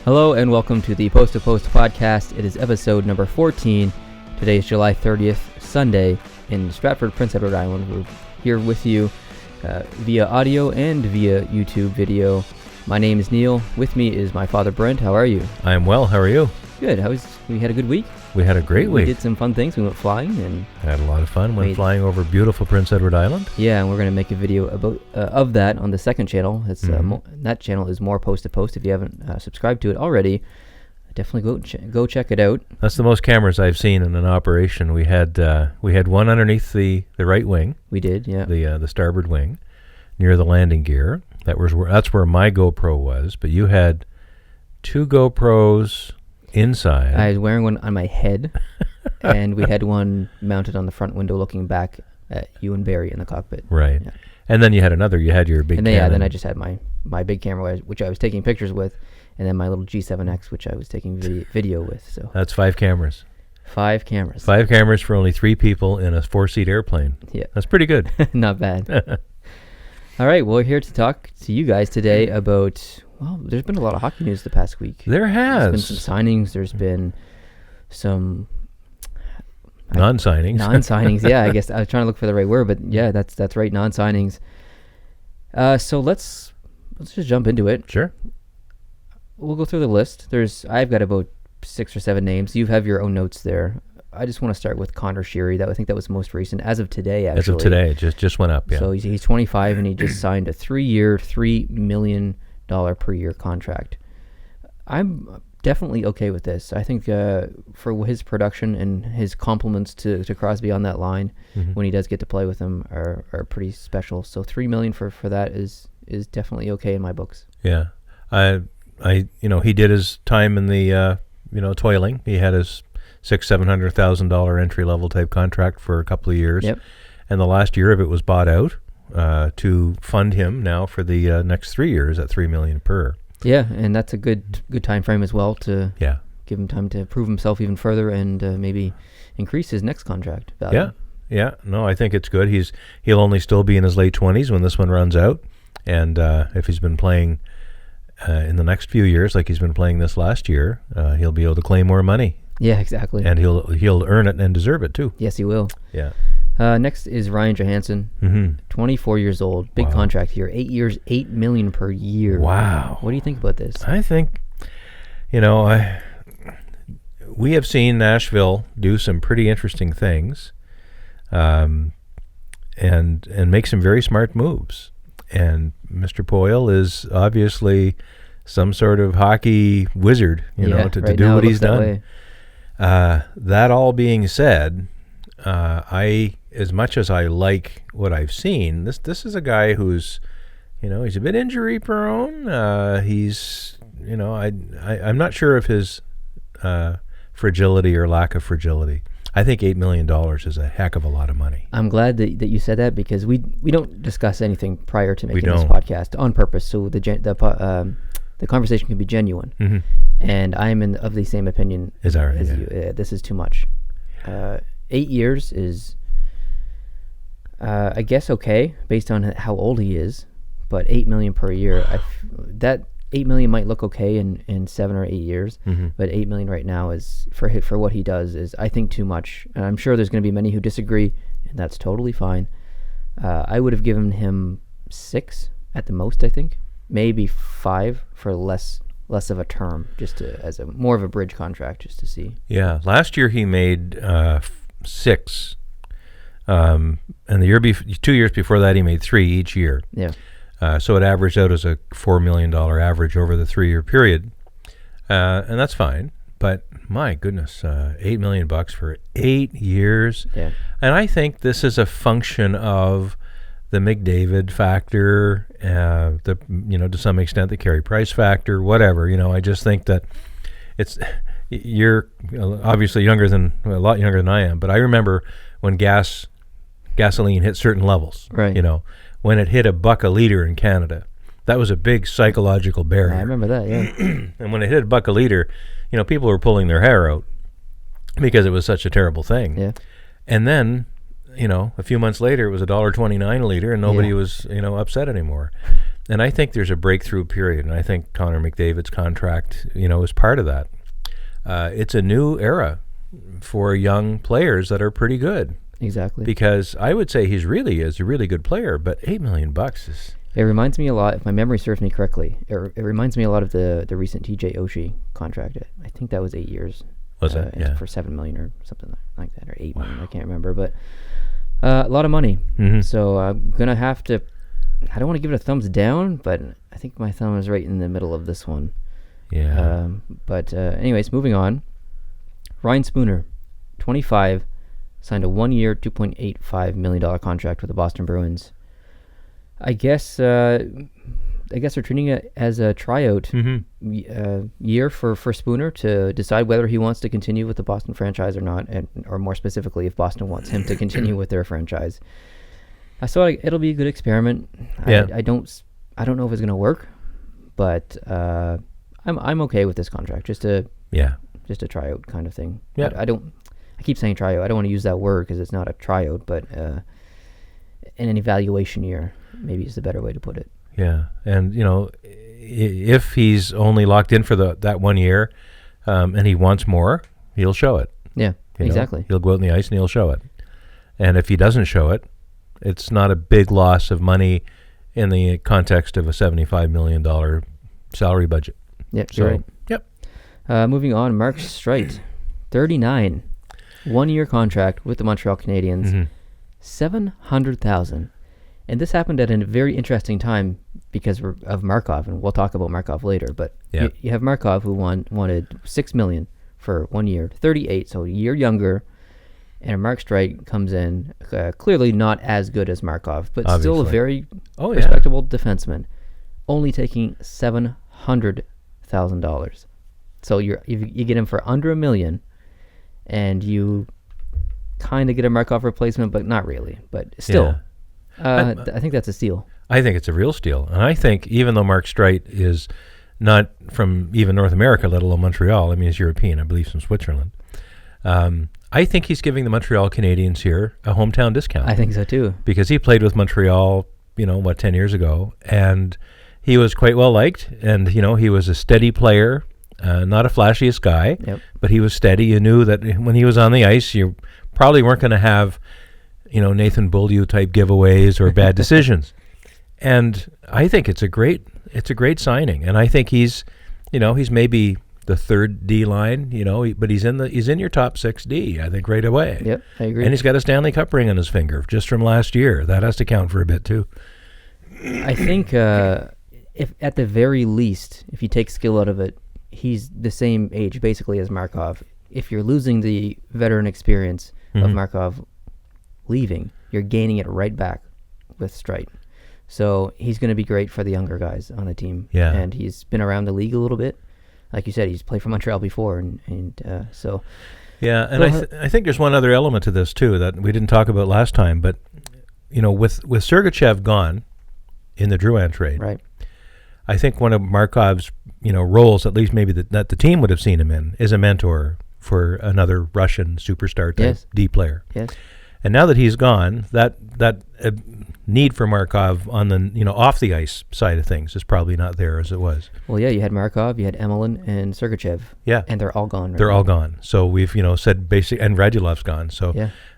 Hello and welcome to the Post to Post podcast. It is episode number 14. Today is July 30th, Sunday, in Stratford, Prince Edward Island. We're here with you via audio and via YouTube video. My name is Neil. With me is my father, Brent. How are you? I am well. How are you? Good. We had a good week. We had a great week. We did some fun things. We went flying and had a lot of fun. Went flying over beautiful Prince Edward Island. Yeah, and we're going to make a video about of that on the second channel. It's that channel is more Post to Post. If you haven't subscribed to it already, definitely go check it out. That's the most cameras I've seen in an operation. We had one underneath the right wing. We did, yeah. The starboard wing, near the landing gear. That's where my GoPro was. But you had two GoPros inside. I was wearing one on my head, and we had one mounted on the front window looking back at you and Barry in the cockpit. Right. Yeah. And then you had another. You had your big camera. Yeah, then I just had my big camera, which I was taking pictures with, and then my little G7X, which I was taking video with. So that's 5 cameras. 5 cameras. 5 cameras for only 3 people in a 4-seat airplane. Yeah. That's pretty good. Not bad. All right, well, we're here to talk to you guys today about, well, there's been a lot of hockey news the past week. There has. There's been some signings. There's been some... Non-signings. Non-signings, yeah. I guess I was trying to look for the right word, but yeah, that's right, non-signings. So let's just jump into it. Sure. We'll go through the list. I've got about 6 or 7 names. You have your own notes there. I just want to start with Connor Sheary. I think that was most recent, as of today, actually. As of today, it just went up, yeah. So he's 25, and he just signed a 3-year, $3 million per year contract. I'm definitely okay with this. I think for his production and his compliments to Crosby on that line, when he does get to play with him, are pretty special. So $3 million for that is definitely okay in my books. Yeah, he did his time in the toiling. He had his $600,000-$700,000 entry level type contract for a couple of years. Yep. And the last year of it was bought out to fund him now for the next 3 years at $3 million per. Yeah, and that's a good time frame as well to give him time to prove himself even further and maybe increase his next contract value. Yeah. No, I think it's good. He'll only still be in his late 20s when this one runs out, and if he's been playing in the next few years like he's been playing this last year, he'll be able to claim more money. Yeah, exactly. And he'll earn it and deserve it too. Yes, he will. Yeah. Next is Ryan Johansson, 24 years old, big contract here, 8 years, $8 million per year. Wow. What do you think about this? I think, we have seen Nashville do some pretty interesting things, and make some very smart moves. And Mr. Poyle is obviously some sort of hockey wizard, to do what he's done. That all being said, as much as I like what I've seen, this is a guy who's, he's a bit injury prone. He's, I'm not sure of his fragility or lack of fragility. I think $8 million is a heck of a lot of money. I'm glad that you said that, because we don't discuss anything prior to making this podcast on purpose, so the conversation can be genuine. And I'm of the same opinion as you. This is too much. 8 years is, I guess, okay based on how old he is, but $8 million per year, that $8 million might look okay in 7 or 8 years, but $8 million right now is for what he does is, I think, too much. And I'm sure there's going to be many who disagree, and that's totally fine. I would have given him 6 at the most. I think maybe 5 for less of a term, just as more of a bridge contract, just to see. Yeah, last year he made 6, and the 2 years before that he made 3 each year. Yeah. So it averaged out as a $4 million average over the 3-year period, and that's fine. But my goodness, $8 million for 8 years. Yeah. And I think this is a function of the McDavid factor, to some extent the Carey Price factor, whatever. I just think that you're obviously a lot younger than I am, but I remember when gasoline hit certain levels. Right. When it hit $1 a liter in Canada, that was a big psychological barrier. I remember that, yeah. And when it hit $1 a liter, people were pulling their hair out because it was such a terrible thing. Yeah. And then, a few months later, it was $1.29 a liter, and nobody was, upset anymore. And I think there's a breakthrough period, and I think Connor McDavid's contract, is part of that. It's a new era for young players that are pretty good. Exactly. Because I would say he really is a really good player, but $8 million is... It reminds me a lot, if my memory serves me correctly, it reminds me a lot of the recent TJ Oshie contract. I think that was 8 years. Was it? Yeah. For $7 million or something like that, or $8 million, I can't remember. But a lot of money. Mm-hmm. So I'm going to have to... I don't want to give it a thumbs down, but I think my thumb is right in the middle of this one. Yeah. But anyways, moving on. Ryan Spooner, 25, signed a 1-year, $2.85 million contract with the Boston Bruins. I guess they're treating it as a tryout year for Spooner to decide whether he wants to continue with the Boston franchise or not, or more specifically, if Boston wants him to continue with their franchise. So it'll be a good experiment. Yeah. I don't know if it's going to work, but I'm okay with this contract. Just a tryout kind of thing. Yeah. I keep saying tryout. I don't want to use that word because it's not a tryout, but in an evaluation year, maybe is the better way to put it. Yeah, and if he's only locked in for that 1 year, and he wants more, he'll show it. Yeah, exactly. He'll go out on the ice and he'll show it. And if he doesn't show it, it's not a big loss of money in the context of a $75 million salary budget. Yep, you're right. Yep. Moving on, Mark Streit, 39, 1-year contract with the Montreal Canadiens, $700,000. And this happened at a very interesting time because of Markov, and we'll talk about Markov later. But you have Markov who wanted $6 million for 1 year, 38, so a year younger. And Mark Streit comes in, clearly not as good as Markov, but Obviously. Still a very respectable defenseman, only taking $700,000. So you get him for under $1 million, and you kind of get a Markov replacement, but not really. But still, I think that's a steal. I think it's a real steal. And I think even though Mark Streit is not from even North America, let alone Montreal, I mean, he's European, I believe, from Switzerland. I think he's giving the Montreal Canadiens here a hometown discount. I think so too. Because he played with Montreal, 10 years ago, and he was quite well liked, and, he was a steady player, not a flashiest guy, but he was steady. You knew that when he was on the ice, you probably weren't going to have, Nathan Beaulieu type giveaways or bad decisions. And I think it's a great signing, and I think he's maybe the third D line, but he's in your top 6 D, I think, right away. Yep, I agree. And he's got a Stanley Cup ring on his finger just from last year. That has to count for a bit too. I think if at the very least, if you take skill out of it, he's the same age basically as Markov. If you're losing the veteran experience of Markov leaving, you're gaining it right back with Streit. So he's going to be great for the younger guys on the team. Yeah. And he's been around the league a little bit. Like you said, he's played for Montreal before, and so... Yeah, and I think there's one other element to this, too, that we didn't talk about last time, but, with Sergachev gone in the Drouin trade, right. I think one of Markov's, roles, at least maybe that the team would have seen him in, is a mentor for another Russian superstar type D player. Yes. And now that he's gone, that need for Markov on the off the ice side of things is probably not there as it was. Well, yeah, you had Markov, you had Emelin, and Sergachev. Yeah, and they're all gone. They're all gone. So we've said basic, and Radulov's gone. So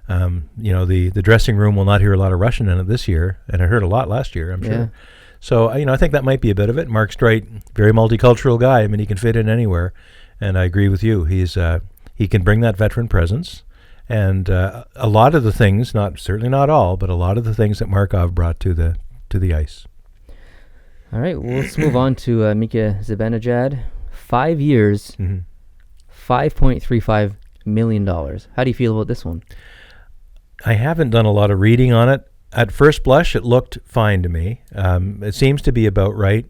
the dressing room will not hear a lot of Russian in it this year, and it heard a lot last year, I'm sure. So I think that might be a bit of it. Mark Streit, very multicultural guy. I mean, he can fit in anywhere, and I agree with you. He can bring that veteran presence. And a lot of the things, certainly not all, but a lot of the things that Markov brought to the ice. All right, well, let's move on to Mika Zibanejad. 5 years, $5.35 million. How do you feel about this one? I haven't done a lot of reading on it. At first blush, it looked fine to me. It seems to be about right.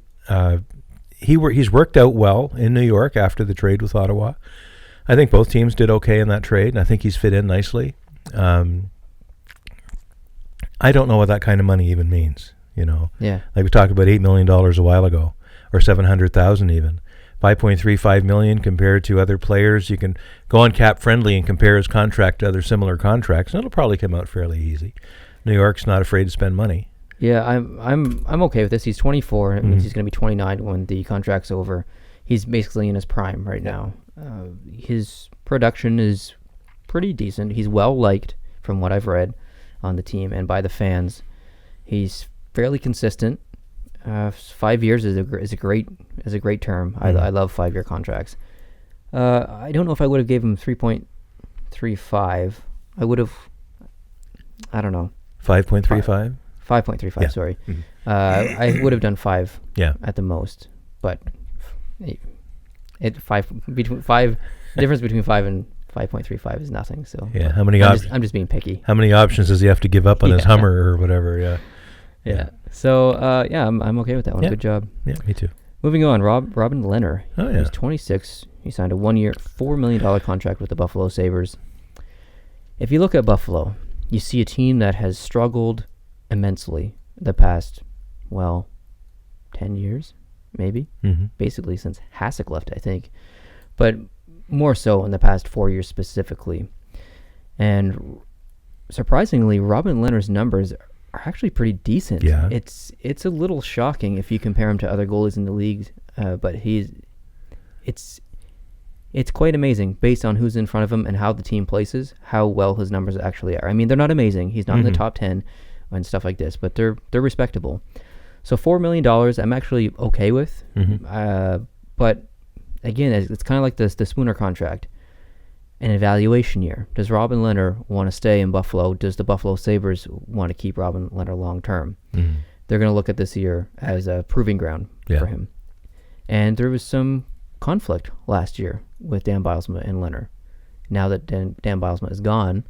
He's worked out well in New York after the trade with Ottawa. I think both teams did okay in that trade, and I think he's fit in nicely. I don't know what that kind of money even means, Yeah. Like we talked about $8 million a while ago, or $700,000 even. $5.35 million compared to other players. You can go on Cap Friendly and compare his contract to other similar contracts, and it'll probably come out fairly easy. New York's not afraid to spend money, Yeah, I'm okay with this. He's 24. It means he's going to be 29 when the contract's over. He's basically in his prime right now. His production is pretty decent. He's well liked from what I've read on the team and by the fans. He's fairly consistent. 5 years is a great term. I love 5-year contracts. I don't know if I would have gave him 3.35. I would have. I don't know. 5.35. 5.35. Yeah. Sorry. I would have done 5. Yeah. At the most, but between 5. The difference between 5 and 5.35 is nothing. So yeah. How many I'm just being picky. How many options does he have to give up on his Hummer or whatever? Yeah. Yeah. So I'm okay with that one. Yeah. Good job. Yeah, me too. Moving on, Robin Lehner. Oh yeah. He's 26. He signed a 1-year, $4 million contract with the Buffalo Sabres. If you look at Buffalo, you see a team that has struggled immensely the past, 10 years, maybe. Basically since Hasek left, I think. But more so in the past 4 years specifically. And surprisingly, Robin Lehner's numbers are actually pretty decent. Yeah. It's a little shocking if you compare him to other goalies in the league, but it's quite amazing based on who's in front of him and how the team places, how well his numbers actually are. I mean, they're not amazing. He's not in the top 10 and stuff like this, but they're respectable. So $4 million, I'm actually okay with. But again, it's kind of like the Spooner contract. An evaluation year. Does Robin Lehner want to stay in Buffalo? Does the Buffalo Sabres want to keep Robin Lehner long term? They're going to look at this year as a proving ground for him. And there was some conflict last year with Dan Bylsma and Lehner. Now that Dan Bylsma is gone,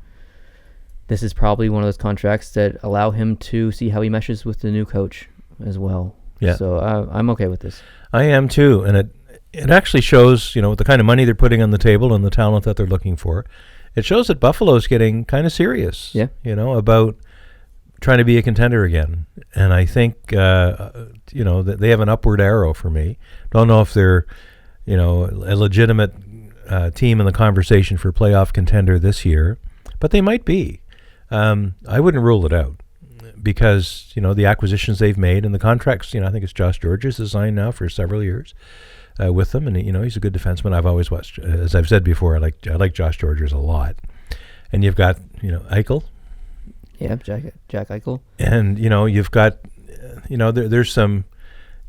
this is probably one of those contracts that allow him to see how he meshes with the new coach as well. Yeah. So I'm okay with this. I am too, and it actually shows, the kind of money they're putting on the table and the talent that they're looking for. It shows that Buffalo's getting kind of serious, about trying to be a contender again. And I think, that they have an upward arrow for me. Don't know if they're, a legitimate team in the conversation for playoff contender this year, but they might be. I wouldn't rule it out because, the acquisitions they've made and the contracts, I think it's Josh Georges is signed now for several years. With them, and he's a good defenseman. I've always watched, as I've said before, I like Josh Georges a lot. And you've got Eichel, Jack Eichel, and you've got there's some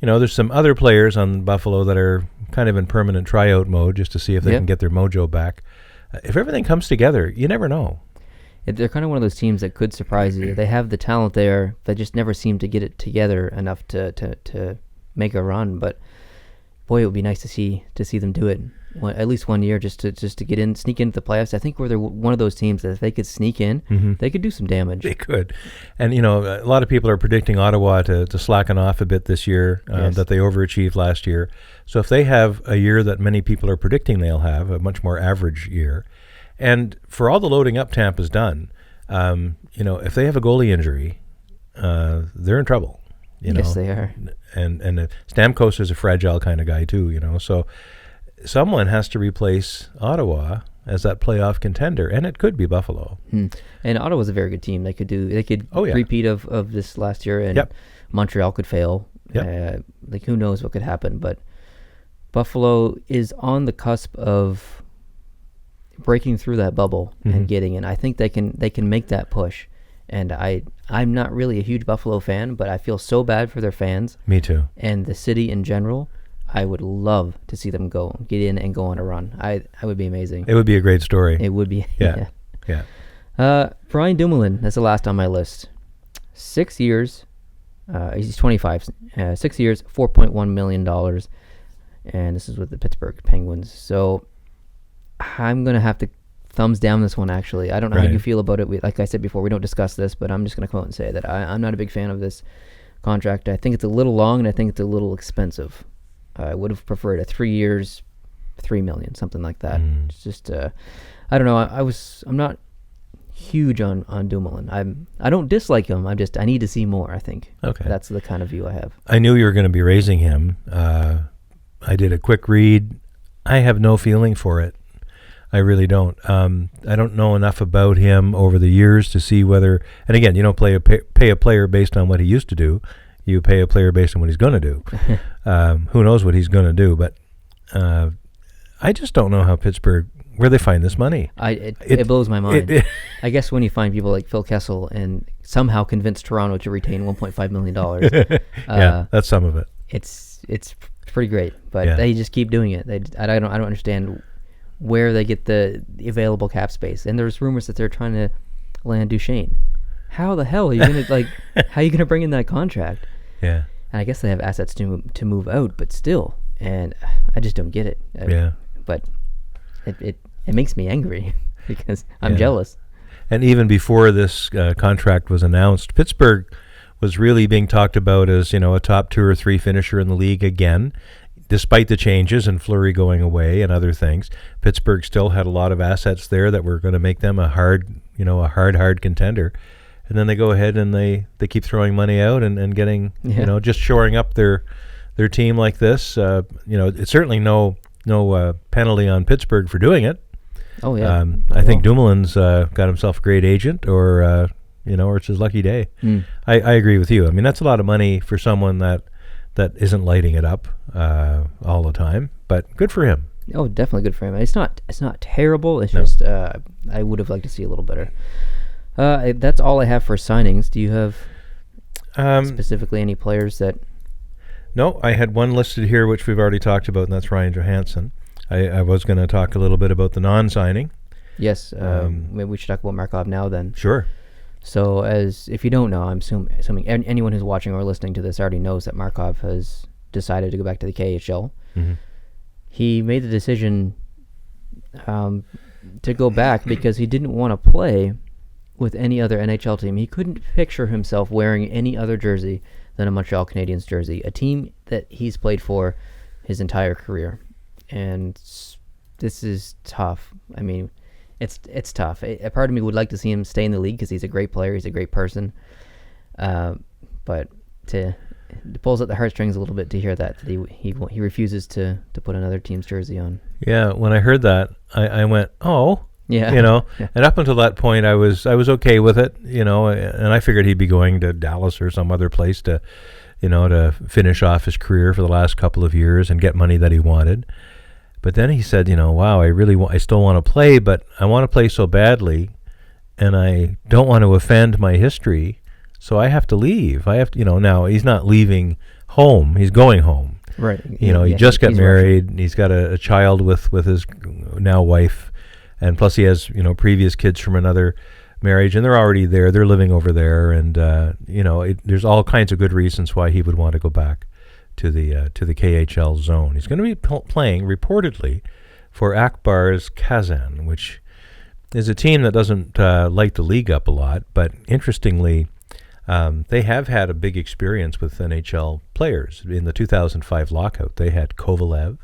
other players on Buffalo that are kind of in permanent tryout mode just to see if they can get their mojo back. If everything comes together, you never know. They're kind of one of those teams that could surprise you. They have the talent there, they just never seem to get it together enough to make a run, but. Boy, it would be nice to see them do it at least 1 year just to sneak into the playoffs. I think they're one of those teams that if they could sneak in, they could do some damage. They could. And, a lot of people are predicting Ottawa to slacken off a bit this year, that they overachieved last year. So if they have a year that many people are predicting they'll have, a much more average year, and for all the loading up Tampa's done, if they have a goalie injury, they're in trouble. Yes, they are. And Stamkos is a fragile kind of guy too, So someone has to replace Ottawa as that playoff contender, and it could be Buffalo. And Ottawa's a very good team. They could repeat of this last year, and Montreal could fail. Who knows what could happen? But Buffalo is on the cusp of breaking through that bubble and getting in. I think they can make that push. And I'm not really a huge Buffalo fan, but I feel so bad for their fans. Me too. And the city in general. I would love to see them get in and go on a run. I would be amazing. It would be a great story. It would be. Yeah. Brian Dumoulin, that's the last on my list. 6 years. He's 25. 6 years, $4.1 million. And this is with the Pittsburgh Penguins. So I'm going to have to thumbs down this one, actually. I don't know how you feel about it. Like I said before, we don't discuss this, but I'm just going to come out and say that I'm not a big fan of this contract. I think it's a little long, and I think it's a little expensive. I would have preferred a 3 years, $3 million, something like that. It's just, I don't know. I'm not huge on Dumoulin. I don't dislike him. I need to see more, I think. Okay. That's the kind of view I have. I knew you were going to be raising him. I did a quick read. I have no feeling for it. I really don't. I don't know enough about him over the years to see whether. And again, you don't pay a player based on what he used to do. You pay a player based on what he's going to do. Who knows what he's going to do? But I just don't know how Pittsburgh, where they find this money. It blows my mind. I guess when you find people like Phil Kessel and somehow convince Toronto to retain $1.5 million. Yeah, that's some of it. It's pretty great, but they just keep doing it. I don't understand where they get the available cap space. And there's rumors that they're trying to land Duchesne. How the hell are you gonna how are you gonna bring in that contract? Yeah. And I guess they have assets to move out, but still, and I just don't get it. But it makes me angry because I'm jealous. And even before this contract was announced, Pittsburgh was really being talked about as, a top 2 or 3 finisher in the league again. Despite the changes and Fleury going away and other things, Pittsburgh still had a lot of assets there that were going to make them a hard contender. And then they go ahead and they keep throwing money out and getting, just shoring up their team like this. It's certainly no penalty on Pittsburgh for doing it. Oh, yeah. I think Dumoulin's got himself a great agent or it's his lucky day. I agree with you. I mean, that's a lot of money for someone that isn't lighting it up all the time, but good for him. Oh, definitely good for him. It's not terrible. It's just I would have liked to see a little better. That's all I have for signings. Do you have specifically any players that? No, I had one listed here which we've already talked about, and that's Ryan Johansson. I was going to talk a little bit about the non-signing. Yes, maybe we should talk about Markov now then. Sure. So, if you don't know, I'm assuming anyone who's watching or listening to this already knows that Markov has decided to go back to the KHL. Mm-hmm. He made the decision to go back because he didn't want to play with any other NHL team. He couldn't picture himself wearing any other jersey than a Montreal Canadiens jersey, a team that he's played for his entire career. And this is tough. I mean, it's tough. A part of me would like to see him stay in the league because he's a great player. He's a great person. But it pulls at the heartstrings a little bit to hear that he refuses to put another team's jersey on. Yeah, when I heard that, I went, oh. Yeah. And up until that point, I was okay with it, and I figured he'd be going to Dallas or some other place to finish off his career for the last couple of years and get money that he wanted. But then he said, wow, I still want to play, but I want to play so badly, and I don't want to offend my history, so I have to leave. I have to, now he's not leaving home; he's going home. Right. He just got married. Russian. He's got a child with his now wife, and plus he has previous kids from another marriage, and they're already there. They're living over there, and there's all kinds of good reasons why he would want to go back to the KHL zone. He's going to be playing reportedly for Akbar's Kazan, which is a team that doesn't light the league up a lot, but interestingly, they have had a big experience with NHL players. In the 2005 lockout, they had Kovalev,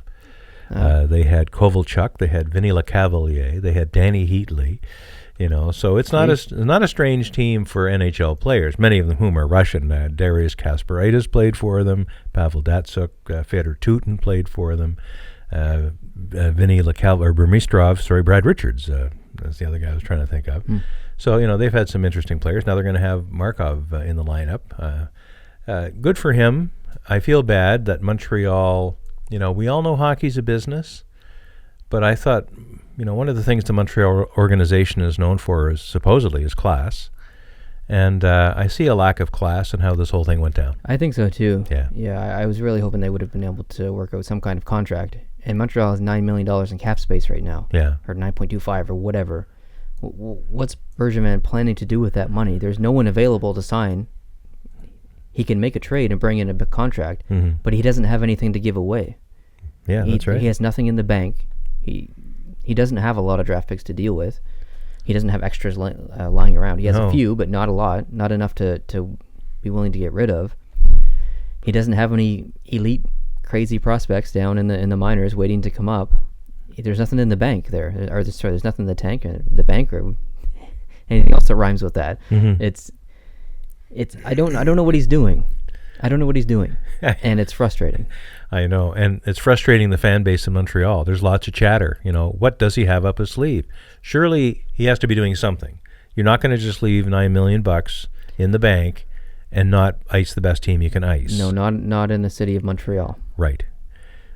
they had Kovalchuk, they had Vinny Lecavalier, they had Danny Heatley. So it's not a strange team for NHL players, many of them whom are Russian. Darius Kasparaitis played for them. Pavel Datsyuk, Fedor Tutin played for them. Vinny Burmistrov, Brad Richards, that's the other guy I was trying to think of. So, they've had some interesting players. Now they're going to have Markov in the lineup. Good for him. I feel bad that Montreal, we all know hockey's a business, but I thought, one of the things the Montreal organization is known for is supposedly is class. And I see a lack of class in how this whole thing went down. I think so, too. Yeah. I was really hoping they would have been able to work out some kind of contract. And Montreal has $9 million in cap space right now. Yeah. Or 9.25 or whatever. What's Bergevin planning to do with that money? There's no one available to sign. He can make a trade and bring in a big contract, but he doesn't have anything to give away. Yeah, that's right. He has nothing in the bank. He doesn't have a lot of draft picks to deal with. He doesn't have extras lying around. He has a few, but not a lot. Not enough to be willing to get rid of. He doesn't have any elite, crazy prospects down in the minors waiting to come up. There's nothing in the bank there. There's nothing in the tank or the bank or anything else that rhymes with that. It's I don't know what he's doing. I don't know what he's doing, and it's frustrating. I know, and it's frustrating the fan base in Montreal. There's lots of chatter. What does he have up his sleeve? Surely he has to be doing something. You're not going to just leave $9 million in the bank and not ice the best team you can ice. No, not in the city of Montreal. Right.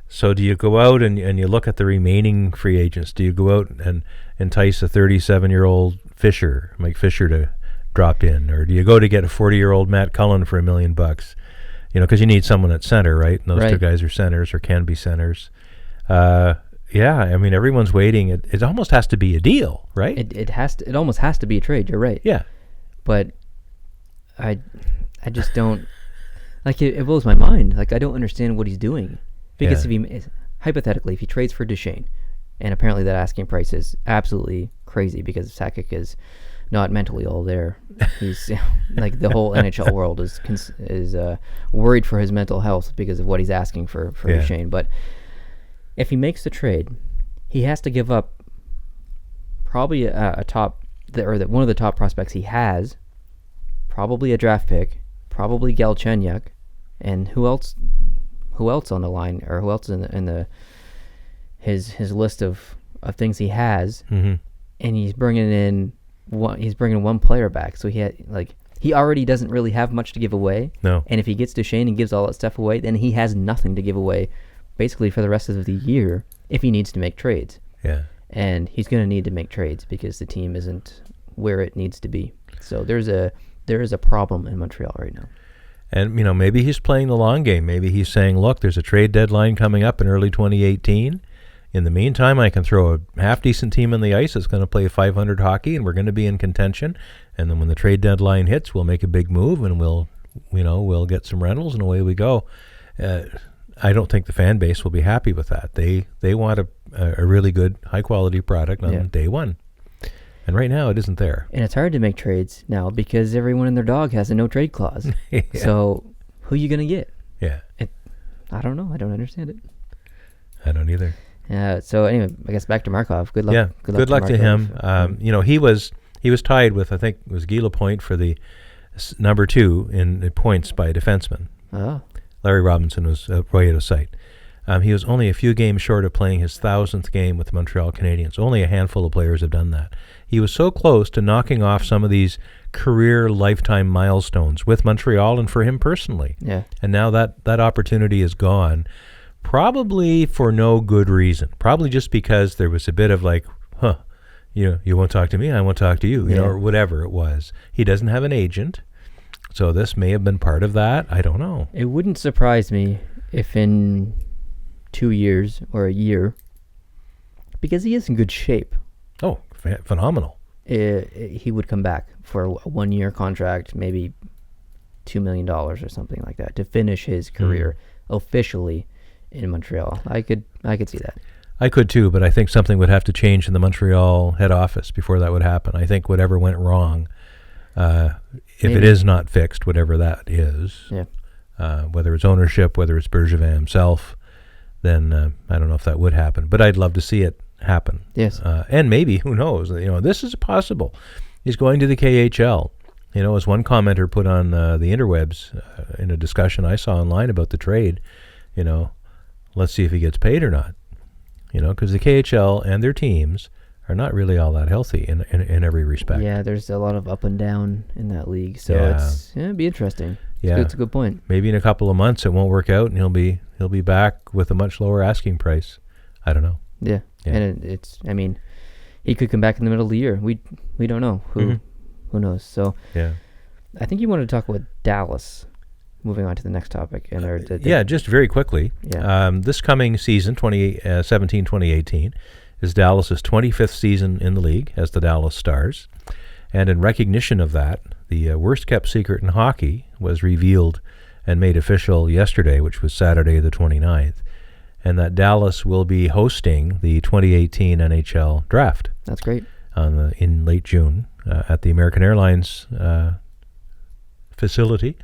So do you go out and you look at the remaining free agents? Do you go out and entice a 37-year-old Mike Fisher, to drop in? Or do you go to get a 40-year-old Matt Cullen for $1 million? Because you need someone at center, right? And those two guys are centers or can be centers. Everyone's waiting. It almost has to be a deal, right? It almost has to be a trade. You're right. Yeah. But I just don't, it blows my mind. I don't understand what he's doing. Because hypothetically, if he trades for Duchesne, and apparently that asking price is absolutely crazy because Sakic is not mentally all there. He's the whole NHL world is worried for his mental health because of what he's asking for Duchesne. But if he makes the trade, he has to give up probably one of the top prospects he has, probably a draft pick, probably Galchenyuk, and who else on the line, or who else in his list of things he has, and he's bringing one player back. So he already doesn't really have much to give away. No. And if he gets Duchesne and gives all that stuff away, then he has nothing to give away, basically for the rest of the year if he needs to make trades. Yeah. And he's going to need to make trades because the team isn't where it needs to be. So there is a problem in Montreal right now. And, maybe he's playing the long game. Maybe he's saying, look, there's a trade deadline coming up in early 2018. In the meantime, I can throw a half-decent team on the ice that's going to play 500 hockey, and we're going to be in contention. And then when the trade deadline hits, we'll make a big move, and we'll get some rentals, and away we go. I don't think the fan base will be happy with that. They want a really good, high-quality product on day one. And right now, it isn't there. And it's hard to make trades now because everyone and their dog has a no-trade clause. Yeah. So who are you going to get? Yeah. I don't know. I don't understand it. I don't either. So anyway, I guess back to Markov. Good luck. Yeah, good luck to him. He was tied with, I think it was Guy Lapointe for the number 2 in points by a defenseman. Oh. Larry Robinson was right out of sight. He was only a few games short of playing his 1,000th game with the Montreal Canadiens. Only a handful of players have done that. He was so close to knocking off some of these career lifetime milestones with Montreal and for him personally. Yeah. And now that opportunity is gone, probably for no good reason. Probably just because there was a bit of you won't talk to me, I won't talk to you, or whatever it was. He doesn't have an agent, so this may have been part of that. I don't know. It wouldn't surprise me if in 2 years or a year, because he is in good shape. Oh, phenomenal. He would come back for a 1-year contract, maybe $2 million or something like that, to finish his career officially in Montreal. I could see that. I could too, but I think something would have to change in the Montreal head office before that would happen. I think whatever went wrong, if it is not fixed, whatever that is, whether it's ownership, whether it's Bergevin himself, then I don't know if that would happen. But I'd love to see it happen. Yes. And maybe, who knows, this is possible. He's going to the KHL. As one commenter put on the interwebs in a discussion I saw online about the trade, let's see if he gets paid or not. Because the KHL and their teams are not really all that healthy in every respect. Yeah, there's a lot of up and down in that league, so it'd be interesting. It's a good point. Maybe in a couple of months it won't work out, and he'll be back with a much lower asking price. I don't know. Yeah. And he could come back in the middle of the year. We don't know. Who knows? So I think you wanted to talk about Dallas. Moving on to the next topic. Just very quickly. Yeah. This coming season, 2017-2018, is Dallas's 25th season in the league as the Dallas Stars. And in recognition of that, the worst-kept secret in hockey was revealed and made official yesterday, which was Saturday the 29th, and that Dallas will be hosting the 2018 NHL Draft. That's great. In late June at the American Airlines facility.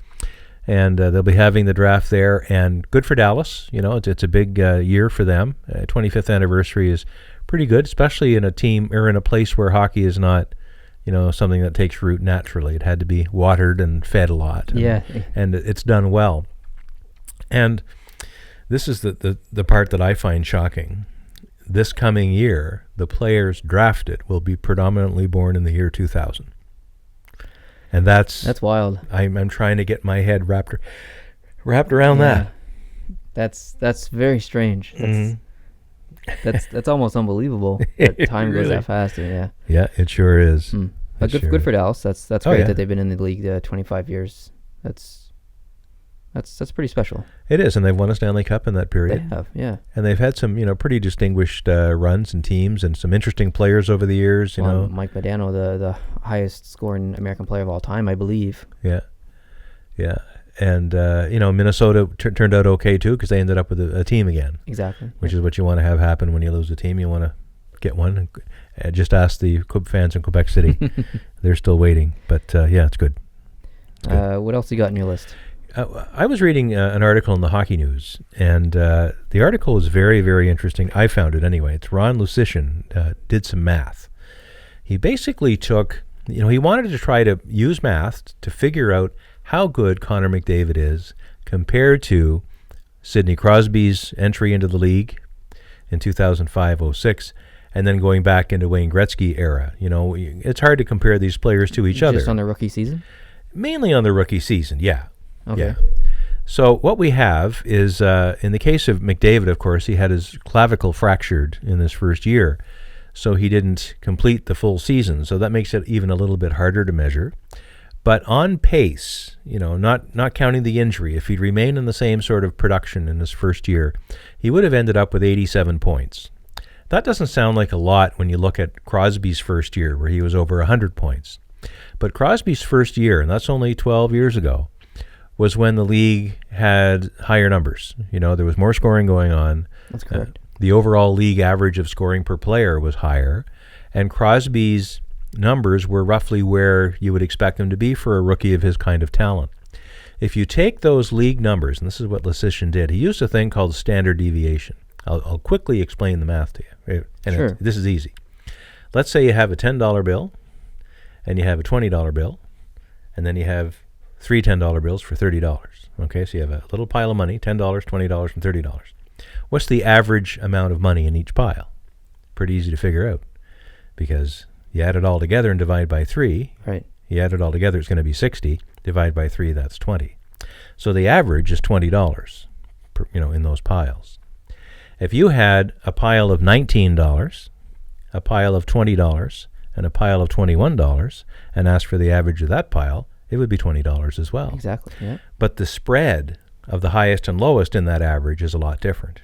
And they'll be having the draft there, and good for Dallas. It's a big year for them. 25th anniversary is pretty good, especially in a team or in a place where hockey is not something that takes root naturally. It had to be watered and fed a lot. And it's done well. And this is the part that I find shocking. This coming year, the players drafted will be predominantly born in the year 2000. And that's wild. I'm trying to get my head wrapped around that. That's very strange. That's almost unbelievable. That time goes that fast. Yeah, it sure is. But good for Dallas. That's great that they've been in the league 25 years. That's pretty special. It is, and they've won a Stanley Cup in that period. They have, yeah. And they've had some, pretty distinguished runs and teams, and some interesting players over the years. Mike Modano, the highest scoring American player of all time, I believe. Yeah. And Minnesota turned out okay too, because they ended up with a team again. Exactly. Which is what you want to have happen when you lose a team. You want to get one. Just ask the fans in Quebec City; they're still waiting. But it's good. What else you got in your list? I was reading an article in the Hockey News, and the article was very, very interesting. I found it anyway. It's Ron Lucician did some math. He basically took, he wanted to try to use math to figure out how good Connor McDavid is compared to Sidney Crosby's entry into the league in 2005-06, and then going back into Wayne Gretzky era. It's hard to compare these players to each other. Just on the rookie season? Mainly on the rookie season, yeah. Okay. Yeah. So what we have is, in the case of McDavid, of course, he had his clavicle fractured in his first year, so he didn't complete the full season. So that makes it even a little bit harder to measure. But on pace, not counting the injury, if he'd remained in the same sort of production in his first year, he would have ended up with 87 points. That doesn't sound like a lot when you look at Crosby's first year, where he was over 100 points. But Crosby's first year, and that's only 12 years ago, was when the league had higher numbers. There was more scoring going on. That's correct. The overall league average of scoring per player was higher, and Crosby's numbers were roughly where you would expect them to be for a rookie of his kind of talent. If you take those league numbers, and this is what Lucician did, he used a thing called standard deviation. I'll quickly explain the math to you. And sure. This is easy. Let's say you have a $10 bill, and you have a $20 bill, and then you have three $10 bills for $30. Okay, so you have a little pile of money, $10, $20, and $30. What's the average amount of money in each pile? Pretty easy to figure out, because you add it all together and divide by 3. Right. You add it all together, it's going to be 60. Divide by 3, that's 20. So the average is $20 in those piles. If you had a pile of $19, a pile of $20, and a pile of $21, and asked for the average of that pile, it would be $20 as well. Exactly, yeah. But the spread of the highest and lowest in that average is a lot different.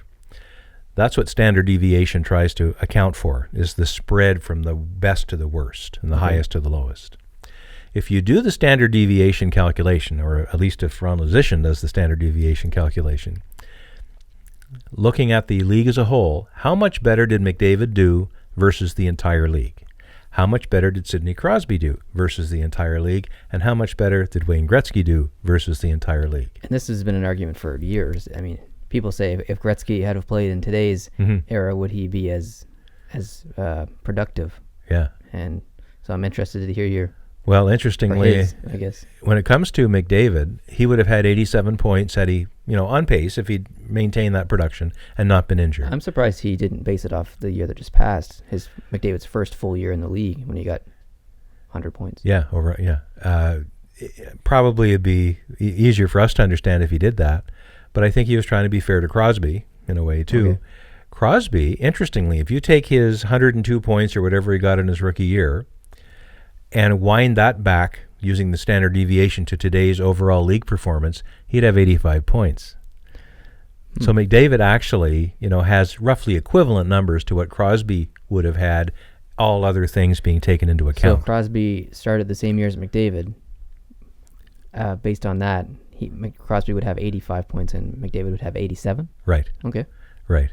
That's what standard deviation tries to account for, is the spread from the best to the worst and the highest to the lowest. If you do the standard deviation calculation, or at least if Ron Lucician does the standard deviation calculation, looking at the league as a whole, how much better did McDavid do versus the entire league? How much better did Sidney Crosby do versus the entire league? And how much better did Wayne Gretzky do versus the entire league? And this has been an argument for years. I mean, people say if Gretzky had have played in today's era, would he be as productive? Yeah. And so I'm interested to hear your... Well, interestingly, I guess when it comes to McDavid, he would have had 87 points had he, on pace, if he'd maintained that production and not been injured. I'm surprised he didn't base it off the year that just passed, McDavid's first full year in the league when he got 100 points. Yeah, probably it'd be easier for us to understand if he did that, but I think he was trying to be fair to Crosby in a way too. Okay. Crosby, interestingly, if you take his 102 points or whatever he got in his rookie year, and wind that back using the standard deviation to today's overall league performance, he'd have 85 points. So McDavid actually, has roughly equivalent numbers to what Crosby would have had, all other things being taken into account. So Crosby started the same year as McDavid. Based on that, Crosby would have 85 points and McDavid would have 87? Right. Okay. Right.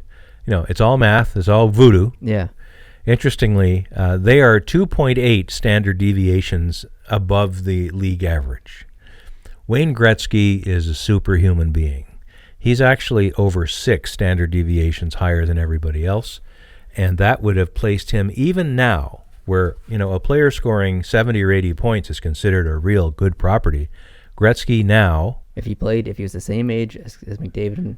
It's all math. It's all voodoo. Yeah. Interestingly, they are 2.8 standard deviations above the league average. Wayne Gretzky is a superhuman being. He's actually over 6 standard deviations higher than everybody else, and that would have placed him, even now, where, a player scoring 70 or 80 points is considered a real good property. Gretzky now, if he was the same age as McDavid,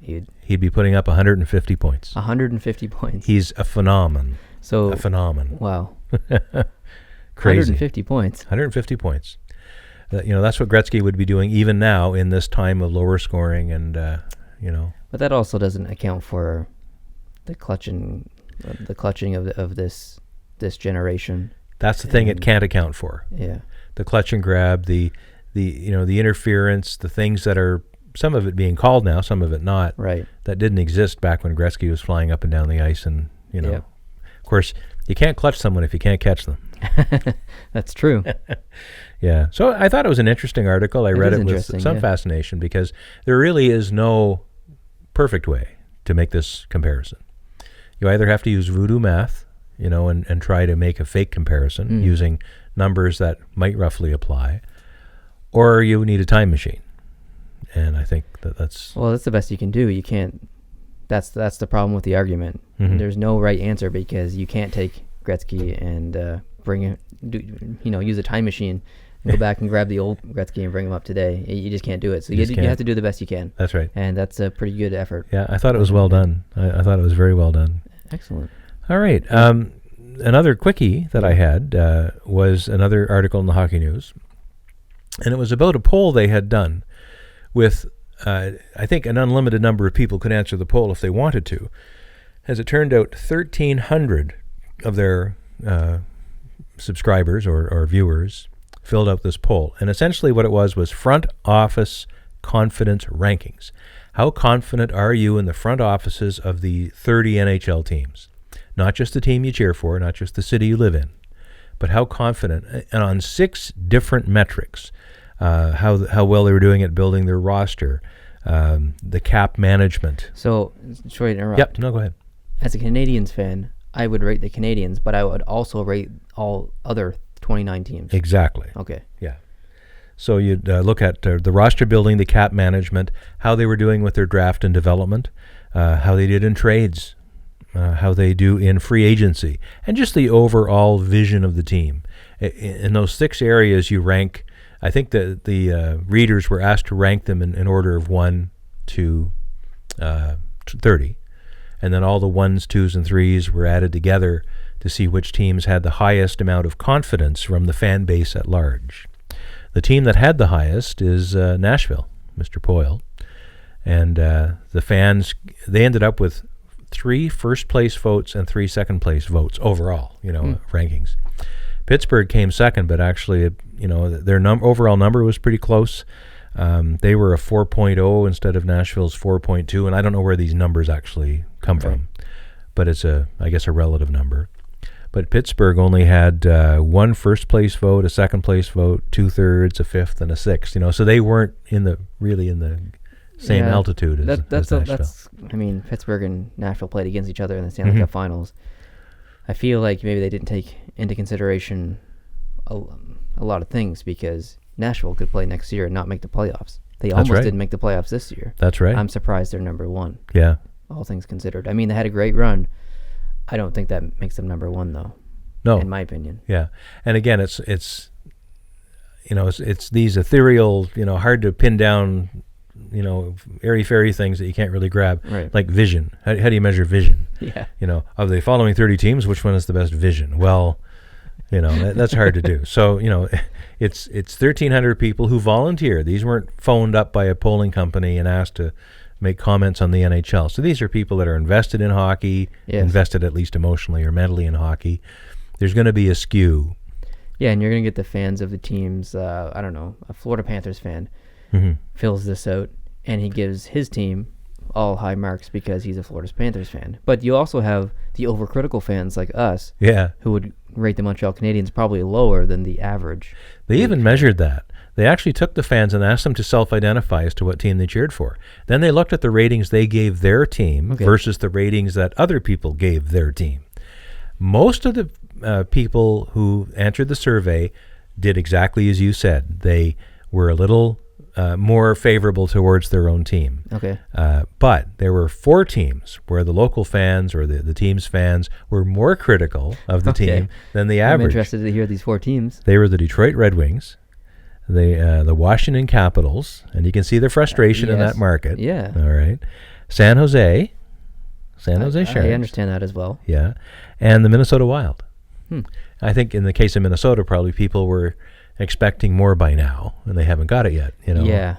he'd be putting up 150 points. 150 points. He's a phenomenon. A phenomenon. Wow. Crazy. 150 points. 150 points. That's what Gretzky would be doing even now in this time of lower scoring and, But that also doesn't account for the clutching of this generation. That's the thing it can't account for. Yeah. The clutch and grab, the interference, the things that are, some of it being called now, some of it not. Right. That didn't exist back when Gretzky was flying up and down the ice, and Of course, you can't clutch someone if you can't catch them. That's true. Yeah. So I thought it was an interesting article. I read it with some fascination because there really is no perfect way to make this comparison. You either have to use voodoo math, and try to make a fake comparison using numbers that might roughly apply, or you need a time machine. And I think that's... Well, that's the best you can do. You can't... That's the problem with the argument. Mm-hmm. There's no right answer because you can't take Gretzky and use a time machine and go back and grab the old Gretzky and bring him up today. You just can't do it. So you have to do the best you can. That's right. And that's a pretty good effort. Yeah, I thought it was well done. I thought it was very well done. Excellent. All right. Another quickie that I had was another article in the Hockey News, and it was about a poll they had done with, I think, an unlimited number of people could answer the poll if they wanted to. As it turned out, 1,300 of their subscribers or viewers filled out this poll. And essentially what it was front office confidence rankings. How confident are you in the front offices of the 30 NHL teams? Not just the team you cheer for, not just the city you live in, but how confident, and on 6 different metrics, how well they were doing at building their roster, the cap management. So, sorry to interrupt. Yep, no, go ahead. As a Canadiens fan, I would rate the Canadiens, but I would also rate all other 29 teams. Exactly. Okay. Yeah. So you'd look at the roster building, the cap management, how they were doing with their draft and development, how they did in trades, how they do in free agency, and just the overall vision of the team. In those 6 areas you rank, I think that the readers were asked to rank them in order of 1 to 30. And then all the 1s, 2s, and 3s were added together to see which teams had the highest amount of confidence from the fan base at large. The team that had the highest is Nashville, Mr. Poyle. And the fans, they ended up with 3 first-place votes and 3 second-place votes overall, rankings. Pittsburgh came second, but actually, their overall number was pretty close. They were a 4.0 instead of Nashville's 4.2, and I don't know where these numbers actually come from, but it's I guess a relative number. But Pittsburgh only had 1 first-place vote, a second-place vote, 2/3, a 5th, and a 6th. So they weren't really in the same altitude as Nashville. Pittsburgh and Nashville played against each other in the Stanley Cup Finals. I feel like maybe they didn't take into consideration a lot of things because Nashville could play next year and not make the playoffs. They almost didn't make the playoffs this year. That's right. I'm surprised they're number 1. Yeah. All things considered. They had a great run. I don't think that makes them number 1 though. No. In my opinion. Yeah. And again, it's these ethereal, hard to pin down, airy-fairy things that you can't really grab. Right. Like vision. How do you measure vision? Yeah. Of the following 30 teams, which one is the best vision? Well, that's hard to do. So, it's 1,300 people who volunteer. These weren't phoned up by a polling company and asked to make comments on the NHL. So these are people that are invested in hockey, invested at least emotionally or mentally in hockey. There's going to be a skew. Yeah, and you're going to get the fans of the teams. I don't know, a Florida Panthers fan fills this out, and he gives his team all high marks because he's a Florida Panthers fan. But you also have the overcritical fans like us who would rate the Montreal Canadiens probably lower than the average. They even measured that. They actually took the fans and asked them to self-identify as to what team they cheered for. Then they looked at the ratings they gave their team versus the ratings that other people gave their team. Most of the people who answered the survey did exactly as you said. They were a little more favorable towards their own team. Okay. But there were 4 teams where the local fans or the team's fans were more critical of the team than the average. I'm interested to hear these 4 teams. They were the Detroit Red Wings, the Washington Capitals, and you can see the frustration in that market. Yeah. All right. San Jose Sharks. I understand that as well. Yeah. And the Minnesota Wild. I think in the case of Minnesota, probably people were expecting more by now, and they haven't got it yet. Yeah.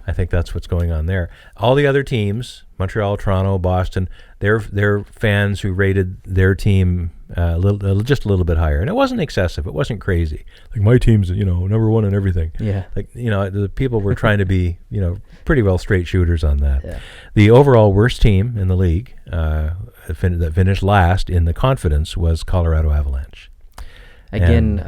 I think that's what's going on there. All the other teams, Montreal, Toronto, Boston, they're fans who rated their team just a little bit higher, and it wasn't excessive. It wasn't crazy. Like my team's, number 1 in everything. Yeah. Like the people were trying to be, pretty well straight shooters on that. Yeah. The overall worst team in the league that finished last in the confidence was Colorado Avalanche. Again,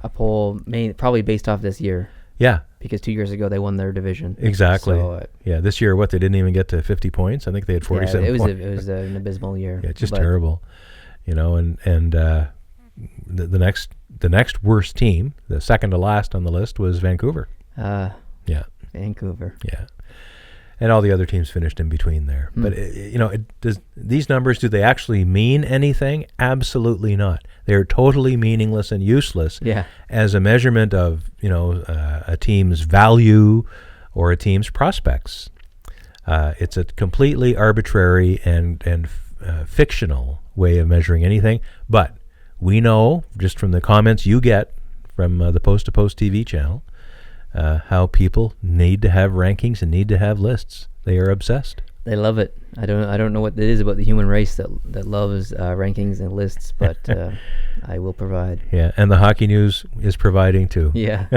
a poll probably based off this year. Yeah. Because 2 years ago they won their division. Exactly. So, this year, they didn't even get to 50 points. I think they had 47 points. It was an abysmal year. Yeah, just terrible. The next worst team, the second to last on the list, was Vancouver. Yeah. Vancouver. Yeah. And all the other teams finished in between there. But, these numbers, do they actually mean anything? Absolutely not. They're totally meaningless and useless as a measurement of, a team's value or a team's prospects. It's a completely arbitrary and fictional way of measuring anything. But we know, just from the comments you get from the Post to Post TV channel, how people need to have rankings and need to have lists. They are obsessed. They love it. I don't know what it is about the human race that loves rankings and lists, but I will provide. Yeah, and the Hockey News is providing too. Yeah.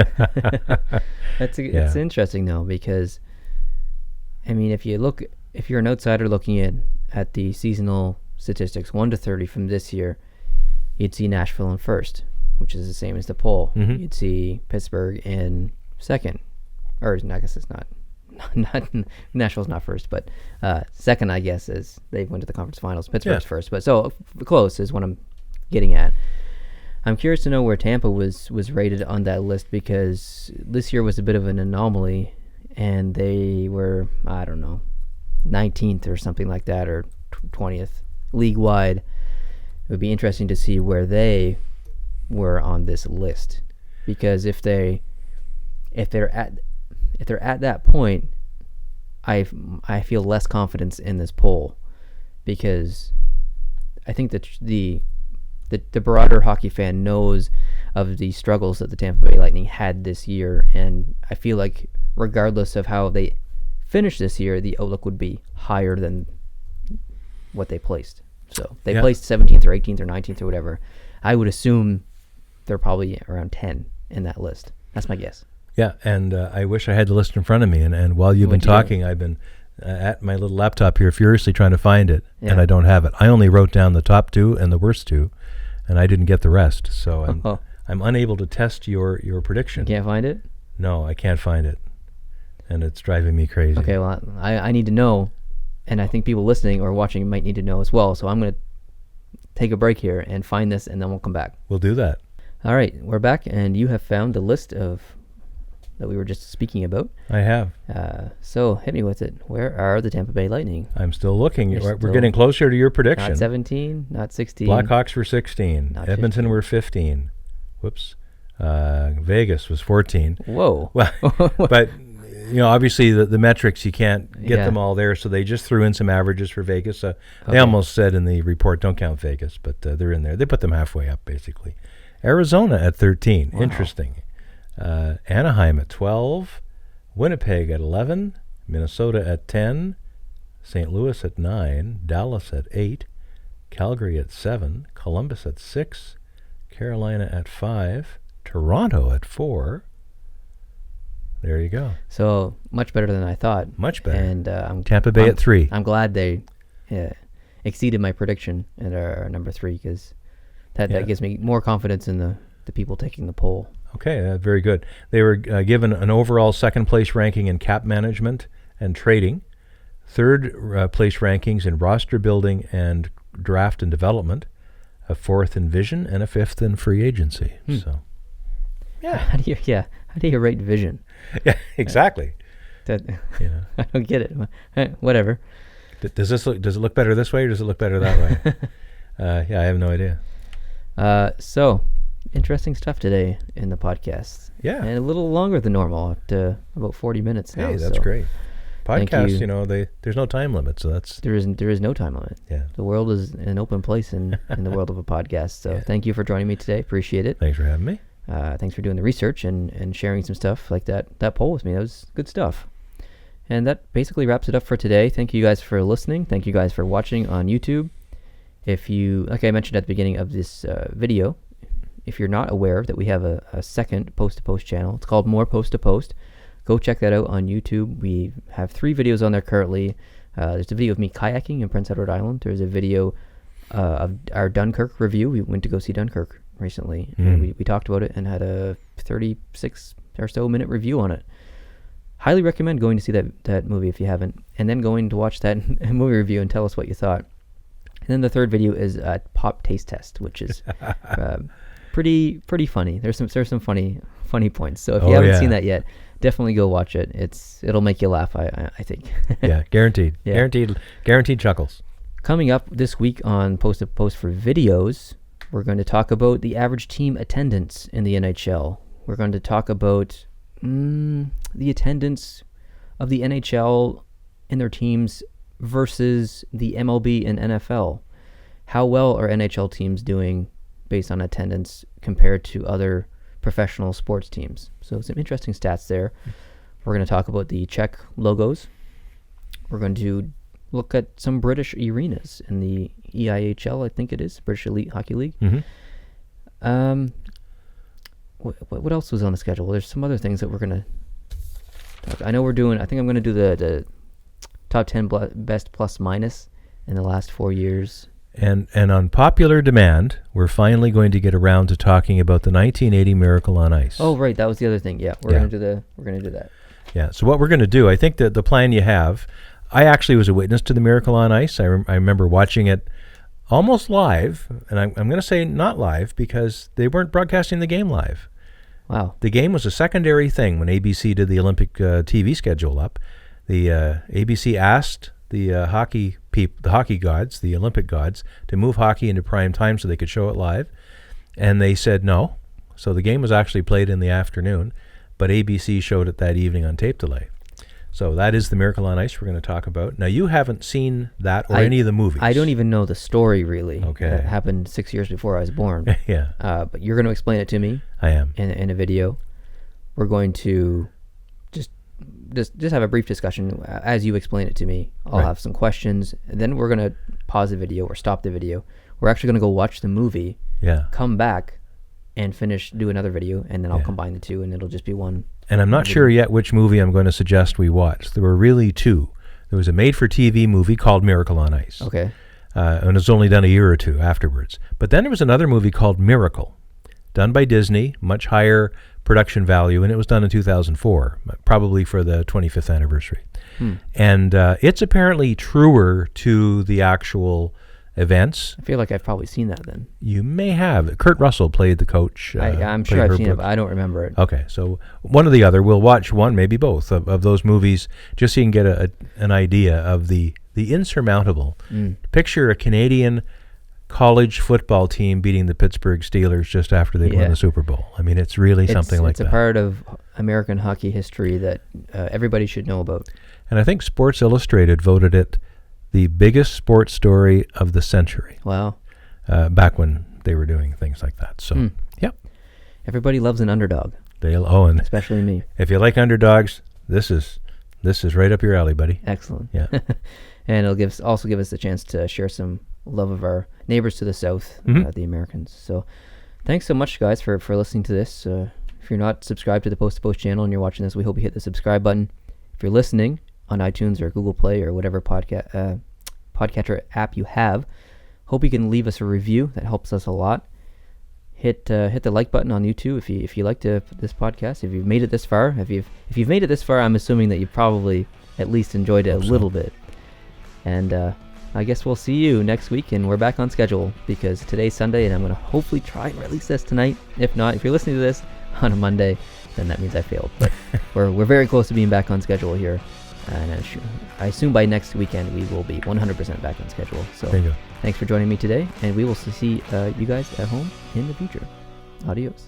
It's interesting though, because if you're an outsider looking at the seasonal statistics 1 to 30 from this year, you'd see Nashville in first, which is the same as the poll. Mm-hmm. You'd see Pittsburgh in second, or I guess it's not Nashville's not first, but second, I guess, is they went to the conference finals. Pittsburgh's first, but so close is what I'm getting at. I'm curious to know where Tampa was rated on that list, because this year was a bit of an anomaly, and they were, 19th or something like that, or 20th league-wide. It would be interesting to see where they were on this list, because if they're at that point, I feel less confidence in this poll, because I think that the broader hockey fan knows of the struggles that the Tampa Bay Lightning had this year, and I feel like regardless of how they finish this year, the outlook would be higher than what they placed. So they placed 17th or 18th or 19th or whatever. I would assume they're probably around 10 in that list. That's my guess. Yeah, and I wish I had the list in front of me. And while you've been talking, I've been at my little laptop here furiously trying to find it, and I don't have it. I only wrote down the top 2 and the worst 2, and I didn't get the rest. So I'm unable to test your prediction. You can't find it? No, I can't find it, and it's driving me crazy. Okay, well, I need to know, and I think people listening or watching might need to know as well. So I'm going to take a break here and find this, and then we'll come back. We'll do that. All right, we're back, and you have found the list of that we were just speaking about. I have. So hit me with it. Where are the Tampa Bay Lightning? I'm still looking. We're getting closer to your prediction. Not 17, not 16. Blackhawks were 16. Edmonton 15. Were 15. Whoops. Vegas was 14. Whoa. Well, but obviously the metrics, you can't get them all there, so they just threw in some averages for Vegas. They almost said in the report, don't count Vegas, but they're in there. They put them halfway up, basically. Arizona at 13. Wow. Interesting. Anaheim at 12, Winnipeg at 11, Minnesota at 10, St. Louis at 9, Dallas at 8, Calgary at 7, Columbus at 6, Carolina at 5, Toronto at 4. There you go. So much better than I thought. Much better. And Tampa Bay at 3. I'm glad they exceeded my prediction and are number 3, because that gives me more confidence in the people taking the poll. Okay, very good. They were given an overall second-place ranking in cap management and trading, third-place rankings in roster building and draft and development, a 4th in vision, and a 5th in free agency. So, Yeah. How do you rate vision? Yeah, exactly. That I don't get it. Whatever. Does it look better this way, or does it look better that way? I have no idea. So interesting stuff today in the podcast. Yeah. And a little longer than normal, up to about 40 minutes now. Hey, that's great. Podcasts, there's no time limit, so that's... There is no time limit. Yeah. The world is an open place in the world of a podcast. So thank you for joining me today. Appreciate it. Thanks for having me. Thanks for doing the research and sharing some stuff like that poll with me. That was good stuff. And that basically wraps it up for today. Thank you guys for listening. Thank you guys for watching on YouTube. If you, like I mentioned at the beginning of this video, if you're not aware that we have a second post-to-post channel, it's called More Post-to-Post. Go check that out on YouTube. We have 3 videos on there currently. There's a video of me kayaking in Prince Edward Island. There's a video of our Dunkirk review. We went to go see Dunkirk recently. And we talked about it and had a 36 or so minute review on it. Highly recommend going to see that movie if you haven't, and then going to watch that movie review and tell us what you thought. And then the third video is a pop taste test, which is pretty funny. There's some funny points. So if you haven't seen that yet, definitely go watch it. It'll make you laugh, I think. Yeah, guaranteed. Yeah. Guaranteed chuckles. Coming up this week on Post to Post for videos, we're going to talk about the average team attendance in the NHL. We're going to talk about the attendance of the NHL in their teams versus the MLB and NFL. How well are NHL teams doing based on attendance compared to other professional sports teams? So some interesting stats there. We're going to talk about the Czech logos. We're going to look at some British arenas in the EIHL, I think it is, British Elite Hockey League. Mm-hmm. What else was on the schedule? There's some other things that we're going to talk. I think I'm going to do the top 10 best plus minus in the last 4 years. And on popular demand, we're finally going to get around to talking about the 1980 Miracle on Ice. Oh, right. That was the other thing. Yeah, we're going to do that. Yeah. So what we're going to do, I think that the plan you have, I actually was a witness to the Miracle on Ice. I remember watching it almost live, and I'm going to say not live because they weren't broadcasting the game live. Wow. The game was a secondary thing when ABC did the Olympic TV schedule up. The ABC asked the hockey gods, the Olympic gods, to move hockey into prime time so they could show it live, and they said no. So the game was actually played in the afternoon, but ABC showed it that evening on tape delay. So that is the Miracle on Ice we're going to talk about. Now, you haven't seen that or any of the movies. I don't even know the story, really. Okay. It happened 6 years before I was born. Yeah. But you're going to explain it to me. I am. In a video. We're going to just have a brief discussion as you explain it to me. I'll have some questions. And then we're going to pause the video or stop the video. We're actually going to go watch the movie. Yeah. Come back and do another video, and then I'll combine the two, and it'll just be one. And I'm not sure yet which movie I'm going to suggest we watch. There were really 2. There was a made-for-TV movie called Miracle on Ice. Okay. And it was only done a year or 2 afterwards. But then there was another movie called Miracle, done by Disney, much higher production value, and it was done in 2004, probably for the 25th anniversary. And it's apparently truer to the actual events. I feel like I've probably seen that then. You may have. Kurt Russell played the coach. I'm sure I've seen it, but I don't remember it. Okay, so one or the other. We'll watch one, maybe both, of those movies, just so you can get an idea of the insurmountable. Picture a Canadian college football team beating the Pittsburgh Steelers just after they'd won the Super Bowl. I mean, it's really something like that. It's a part of American hockey history that everybody should know about. And I think Sports Illustrated voted it the biggest sports story of the century. Wow. Back when they were doing things like that. So, yep. Everybody loves an underdog. And especially me. If you like underdogs, this is right up your alley, buddy. Excellent. Yeah. And it'll also give us the chance to share some love of our neighbors to the south, the Americans. So thanks so much, guys, for listening to this. If you're not subscribed to the Post to Post channel and you're watching this, we hope you hit the subscribe button. If you're listening on iTunes or Google Play or whatever podcatcher app you have, hope you can leave us a review. That helps us a lot. Hit the like button on YouTube if you liked this podcast. If you've made it this far, if you've made it this far, I'm assuming that you probably at least enjoyed it a little bit. And I guess we'll see you next week, and we're back on schedule because today's Sunday, and I'm going to hopefully try and release this tonight. If not, if you're listening to this on a Monday, then that means I failed. But we're very close to being back on schedule here. And I assume by next weekend we will be 100% back on schedule. So Bingo. Thanks for joining me today, and we will see you guys at home in the future. Adios.